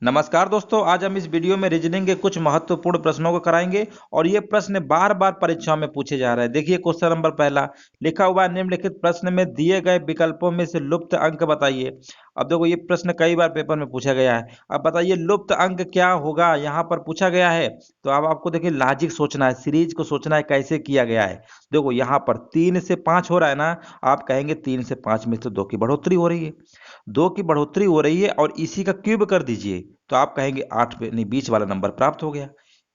नमस्कार दोस्तों, आज हम इस वीडियो में रीजनिंग के कुछ महत्वपूर्ण प्रश्नों को कराएंगे और ये प्रश्न बार बार परीक्षाओं में पूछे जा रहे हैं। देखिए क्वेश्चन नंबर पहला लिखा हुआ है, निम्नलिखित प्रश्न में दिए गए विकल्पों में से लुप्त अंक बताइए। अब देखो ये प्रश्न कई बार पेपर में पूछा गया है। अब बताइए लुप्त अंक क्या होगा, यहाँ पर पूछा गया है। तो अब आपको देखिए लॉजिक सोचना है, सीरीज को सोचना है कैसे किया गया है। देखो यहाँ पर 3 से 5 हो रहा है ना, आप कहेंगे 3 से 5 में से 2 की बढ़ोतरी हो रही है, 2 की बढ़ोतरी हो रही है और इसी का क्यूब कर दीजिए तो आप कहेंगे 8 पे नहीं, बीच वाला नंबर प्राप्त हो गया।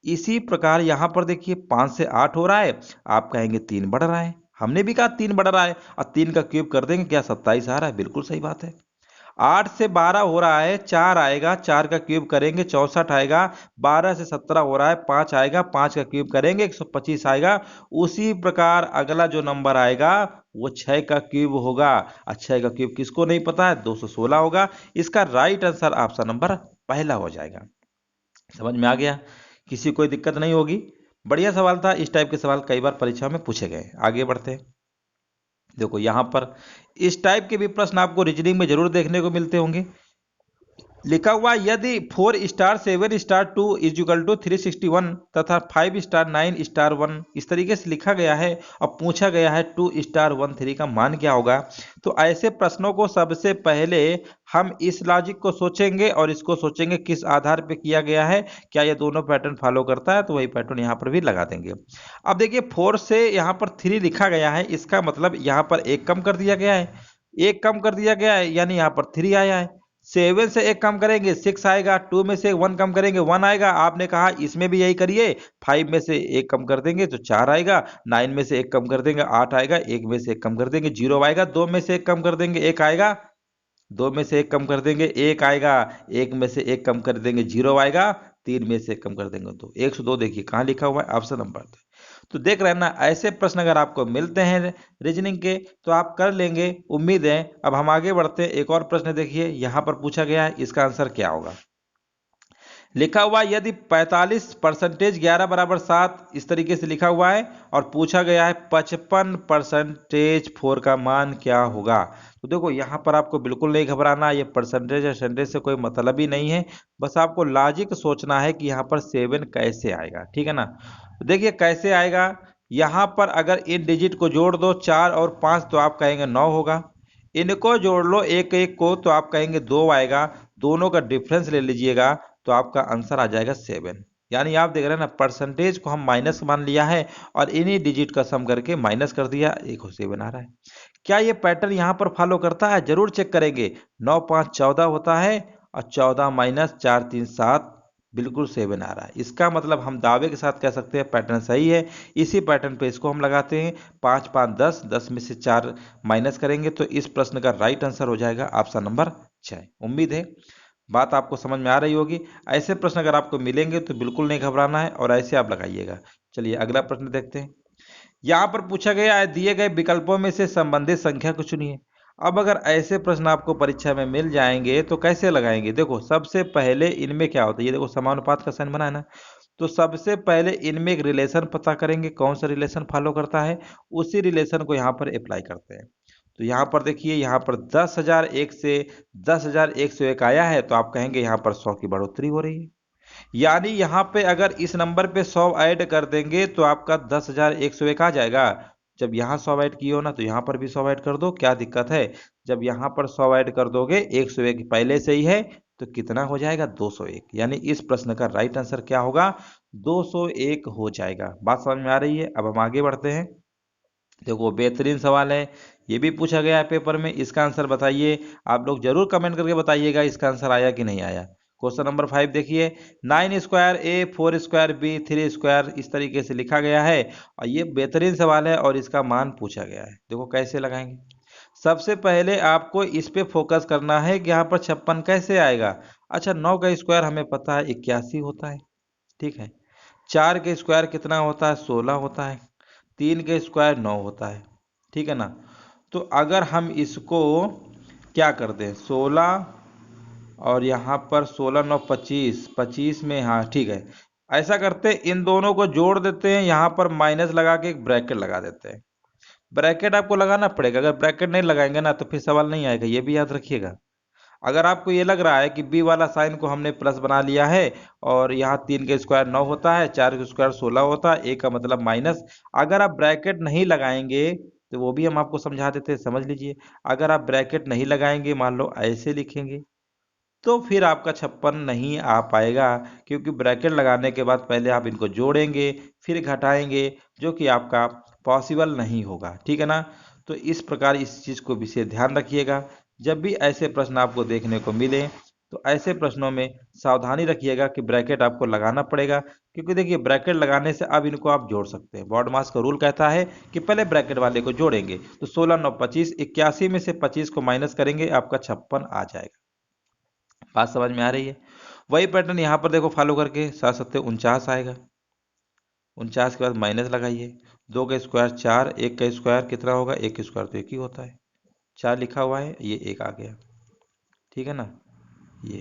इसी प्रकार यहाँ पर देखिए 5 से 8 हो रहा है, आप कहेंगे 3 बढ़ रहा है। हमने भी कहा 3 बढ़ रहा है और 3 का क्यूब कर देंगे, क्या 27 आ रहा है? बिल्कुल सही बात है। 8 से 12 हो रहा है, 4 आएगा, 4 का क्यूब करेंगे 64 आएगा। 12 से 17 हो रहा है, 5 आएगा, 5 का क्यूब करेंगे 125 आएगा। उसी प्रकार अगला जो नंबर आएगा वो 6 का क्यूब होगा। 6 का क्यूब किसको नहीं पता है? 216 होगा। इसका राइट आंसर ऑप्शन नंबर पहला हो जाएगा। समझ में आ गया? किसी कोई दिक्कत नहीं होगी। बढ़िया सवाल था, इस टाइप के सवाल कई बार परीक्षा में पूछे गए। आगे बढ़ते हैं। देखो यहाँ पर इस टाइप के भी प्रश्न आपको रीजनिंग में जरूर देखने को मिलते होंगे। लिखा हुआ यदि 4 star 7 star 2 is equal to 361 तथा 5 स्टार 9 स्टार 1 इस तरीके से लिखा गया है और पूछा गया है 2 स्टार 1 3 का मान क्या होगा। तो ऐसे प्रश्नों को सबसे पहले हम इस लॉजिक को सोचेंगे और इसको सोचेंगे किस आधार पे किया गया है, क्या ये दोनों पैटर्न फॉलो करता है, तो वही पैटर्न यहाँ पर भी लगा देंगे। अब देखिए 4 से यहाँ पर 3 लिखा गया है, इसका मतलब यहाँ पर एक कम कर दिया गया है, एक कम कर दिया गया है यानी यहाँ पर 3 आया है। 7 से एक कम करेंगे 6 आएगा, 2 में से 1 कम करेंगे 1 आएगा। आपने कहा इसमें भी यही करिए, 5 में से एक कम कर देंगे तो 4 आएगा, 9 में से एक कम कर देंगे 8 आएगा, 1 में से एक कम कर देंगे 0 आएगा, 2 में से एक कम कर देंगे 1 आएगा, 2 में से एक कम कर देंगे 1 आएगा, 1 में से एक कम कर देंगे 0 आएगा, 3 में से एक कम कर देंगे तो 102। देखिए कहाँ लिखा हुआ है? Option number. तो देख रहे हैं ना, ऐसे प्रश्न अगर आपको मिलते हैं रीजनिंग के तो आप कर लेंगे, उम्मीद है। अब हम आगे बढ़ते हैं। एक और प्रश्न देखिए यहाँ पर पूछा गया है, इसका आंसर क्या होगा। लिखा हुआ यदि 45% 11 बराबर 7 इस तरीके से लिखा हुआ है और पूछा गया है 55% 4 का मान क्या होगा। तो देखो यहाँ पर आपको बिल्कुल नहीं घबराना, ये परसेंटेज या सेंटेज से कोई मतलब ही नहीं है। बस आपको लॉजिक सोचना है कि यहाँ पर 7 कैसे आएगा, ठीक है ना। तो देखिए कैसे आएगा, यहाँ पर अगर इन डिजिट को जोड़ दो 4 और 5 तो आप कहेंगे 9 होगा। इनको जोड़ लो एक एक को तो आप कहेंगे 2 आएगा। दोनों का डिफरेंस ले लीजिएगा तो आपका आंसर आ जाएगा 7। यानी आप देख रहे हैं ना, परसेंटेज को हम माइनस मान लिया है और इन्हीं डिजिट का सम करके माइनस कर दिया, एक 7 आ रहा है। क्या ये पैटर्न यहाँ पर फॉलो करता है? जरूर चेक करेंगे। 9 5 14 होता है और 14 माइनस 4 3 7, बिल्कुल 7 आ रहा है। इसका मतलब हम दावे के साथ कह सकते हैं पैटर्न सही है। इसी पैटर्न पे इसको हम लगाते हैं। 5 5 10, 10 में से 4 माइनस करेंगे तो इस प्रश्न का राइट आंसर हो जाएगा ऑप्शन नंबर 6। उम्मीद है बात आपको समझ में आ रही होगी। ऐसे प्रश्न अगर आपको मिलेंगे तो बिल्कुल नहीं घबराना है और ऐसे आप लगाइएगा। चलिए अगला प्रश्न देखते हैं। यहाँ पर पूछा गया है दिए गए विकल्पों में से संबंधित संख्या को चुनिए। अब अगर ऐसे प्रश्न आपको परीक्षा में मिल जाएंगे तो कैसे लगाएंगे? देखो सबसे पहले इनमें क्या होता है, ये देखो समानुपात का साइन बना है ना, तो सबसे पहले इनमें एक रिलेशन पता करेंगे, कौन सा रिलेशन फॉलो करता है, उसी रिलेशन को यहाँ पर अप्लाई करते हैं। तो यहाँ पर देखिए, यहाँ पर 10,001 से 10,101 आया है तो आप कहेंगे यहाँ पर 100 की बढ़ोतरी हो रही है। यानी यहाँ पे अगर इस नंबर पे 100 ऐड कर देंगे तो आपका 10,101 आ जाएगा। जब यहाँ 100 ऐड किए हो ना तो यहाँ पर भी 100 ऐड कर दो, क्या दिक्कत है। जब यहाँ पर 100 ऐड कर दोगे, 101 पहले से ही है तो कितना हो जाएगा? 201। यानी इस प्रश्न का राइट आंसर क्या होगा? 201 हो जाएगा। बात समझ में आ रही है? अब हम आगे बढ़ते हैं। देखो बेहतरीन सवाल है, ये भी पूछा गया है पेपर में। इसका आंसर बताइए। आप लोग जरूर कमेंट करके बताइएगा इसका आंसर आया कि नहीं आया। क्वेश्चन नंबर 5 देखिए, 9 स्क्वायर ए 4 स्क्वायर बी 3 स्क्वायर इस तरीके से लिखा गया है और ये बेहतरीन सवाल है और इसका मान पूछा गया है। देखो कैसे लगाएंगे। सबसे पहले आपको इस पे फोकस करना है कि यहाँ पर 56 कैसे आएगा। अच्छा 9 का स्क्वायर हमें पता है 81 होता है, ठीक है। 4 के स्क्वायर कितना होता है? 16 होता है। 3 के स्क्वायर 9 होता है, ठीक है ना। तो अगर हम इसको क्या कर दें, 16 और यहाँ पर 16 9 25, 25 में, हाँ ठीक है, ऐसा करते हैं इन दोनों को जोड़ देते हैं, यहाँ पर माइनस लगा के एक ब्रैकेट लगा देते हैं। ब्रैकेट आपको लगाना पड़ेगा, अगर ब्रैकेट नहीं लगाएंगे ना तो फिर सवाल नहीं आएगा, ये भी याद रखिएगा। अगर आपको ये लग रहा है कि बी वाला साइन को हमने प्लस बना लिया है और यहाँ 3 का स्क्वायर 9 होता है, 4 का स्क्वायर 16 होता है, ए का मतलब माइनस, अगर आप ब्रैकेट नहीं लगाएंगे तो वो भी हम आपको समझा देते हैं, समझ लीजिए। अगर आप ब्रैकेट नहीं लगाएंगे, मान लो ऐसे लिखेंगे, तो फिर आपका 56 नहीं आ पाएगा, क्योंकि ब्रैकेट लगाने के बाद पहले आप इनको जोड़ेंगे फिर घटाएंगे, जो कि आपका पॉसिबल नहीं होगा, ठीक है ना। तो इस प्रकार इस चीज़ को विशेष ध्यान रखिएगा। जब भी ऐसे प्रश्न आपको देखने को मिले तो ऐसे प्रश्नों में सावधानी रखिएगा कि ब्रैकेट आपको लगाना पड़ेगा, क्योंकि देखिए ब्रैकेट लगाने से अब इनको आप जोड़ सकते हैं। बॉड मास का रूल कहता है कि पहले ब्रैकेट वाले को जोड़ेंगे, तो 16 9 25, 81 में से 25 को माइनस करेंगे, आपका 56 आ जाएगा। बात समझ में आ रही है। वही पैटर्न यहाँ पर देखो फॉलो करके, 7 सत्ते 49 आएगा, 49 के बाद माइनस लगाइए, 2 का स्क्वायर 4, 1 का स्क्वायर कितना होगा, 1 का स्क्वायर तो 1 ही होता है, 4 लिखा हुआ है, ये 1 आ गया, ठीक है ना। ये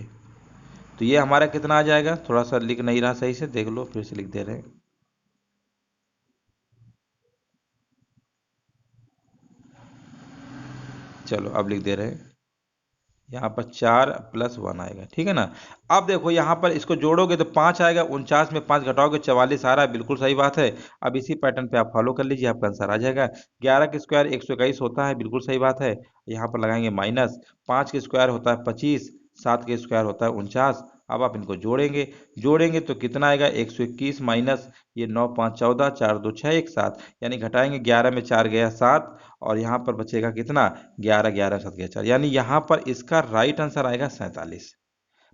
तो ये हमारा कितना आ जाएगा, थोड़ा सा लिख नहीं रहा सही से, देख लो फिर से लिख दे रहे हैं। चलो अब लिख दे रहे हैं, यहाँ पर 4 + 1 आएगा, ठीक है ना। अब देखो यहाँ पर इसको जोड़ोगे तो 5 आएगा, 49 में 5 घटाओगे 44 आ रहा है, बिल्कुल सही बात है। अब इसी पैटर्न पे आप फॉलो कर लीजिए, आपका आंसर आ जाएगा। 11 का स्क्वायर 121 होता है, बिल्कुल सही बात है। यहाँ पर लगाएंगे माइनस, 5 का स्क्वायर होता है 25, 7 का स्क्वायर होता है 49। अब आप इनको जोड़ेंगे, जोड़ेंगे तो कितना आएगा, 121 माइनस ये 9 5 14, 4 2 6 1 7, यानी घटाएंगे, 11 में 4 गया 7, और यहाँ पर बचेगा कितना, 11, 11 7 गया 4, यानी यहाँ पर इसका राइट आंसर आएगा 47।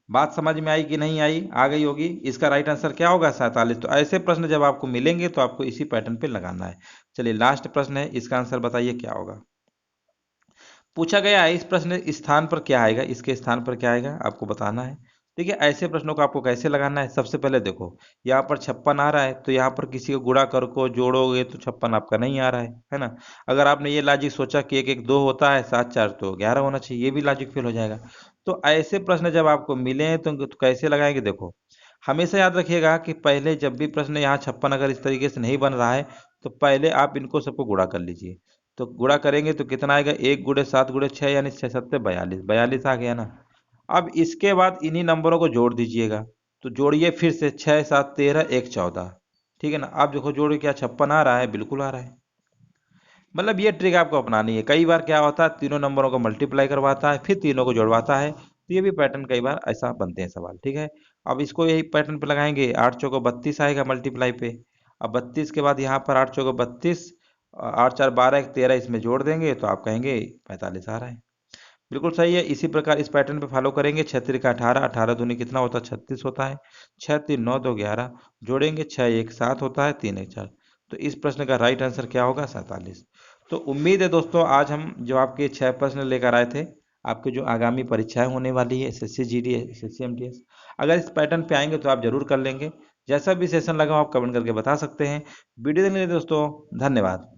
बात समझ में आई कि नहीं आई, आ गई होगी। इसका राइट आंसर क्या होगा, 47। तो ऐसे प्रश्न जब आपको मिलेंगे तो आपको इसी पैटर्न पे लगाना है। चलिए लास्ट प्रश्न है, इसका आंसर बताइए क्या होगा। पूछा गया है इस प्रश्न स्थान पर क्या आएगा, इसके स्थान पर क्या आएगा आपको बताना है। देखिए ऐसे प्रश्नों को आपको कैसे लगाना है, सबसे पहले देखो यहाँ पर 56 आ रहा है, तो यहाँ पर किसी को गुणा कर को जोड़ोगे तो 56 आपका नहीं आ रहा है ना। अगर आपने ये लॉजिक सोचा कि 1 1 2 होता है, 7 4 तो 11 होना चाहिए, ये भी लॉजिक फेल हो जाएगा। तो ऐसे प्रश्न जब आपको मिले तो कैसे लगाएंगे, देखो हमेशा याद रखिएगा कि पहले जब भी प्रश्न यहाँ 56 अगर इस तरीके से नहीं बन रहा है, तो पहले आप इनको सबको गुणा कर लीजिए। तो गुणा करेंगे तो कितना आएगा, 1 गुणे 7 गुणे 6, यानी 6 सत्ते 42, 42 आ गया ना। अब इसके बाद इन्हीं नंबरों को जोड़ दीजिएगा, तो जोड़िए फिर से, 6 7 13 1 14, ठीक है ना। अब देखो जोड़िए, क्या 56 आ रहा है, बिल्कुल आ रहा है। मतलब ये ट्रिक आपको अपनानी है। कई बार क्या होता है, तीनों नंबरों को मल्टीप्लाई करवाता है फिर तीनों को जोड़वाता है, तो ये भी पैटर्न कई बार ऐसा बनते हैं सवाल, ठीक है। अब इसको यही पैटर्न पे लगाएंगे, 8 चौको 32 आएगा मल्टीप्लाई पे। अब 32 के बाद यहाँ पर 8 चौको 32, 8 4 12 1 13, इसमें जोड़ देंगे तो आप कहेंगे 45 आ रहा है, बिल्कुल सही है। इसी प्रकार इस पैटर्न पे फॉलो करेंगे, 6 का 18, 18 दूनी कितना होता है, 36 होता है, 6 3 9 2 11, जोड़ेंगे 6 1 7 होता है, 3 1 4। तो इस प्रश्न का राइट आंसर क्या होगा, 47। तो उम्मीद है दोस्तों आज हम जो आपके 6 प्रश्न लेकर आए थे, आपके जो आगामी परीक्षाएं होने वाली है एसएससी जीडी एसएससी एमटीएस, अगर इस पैटर्न पे आएंगे तो आप जरूर कर लेंगे। जैसा भी सेशन लगा हो आप कमेंट करके बता सकते हैं। वीडियो देखने के लिए दोस्तों धन्यवाद।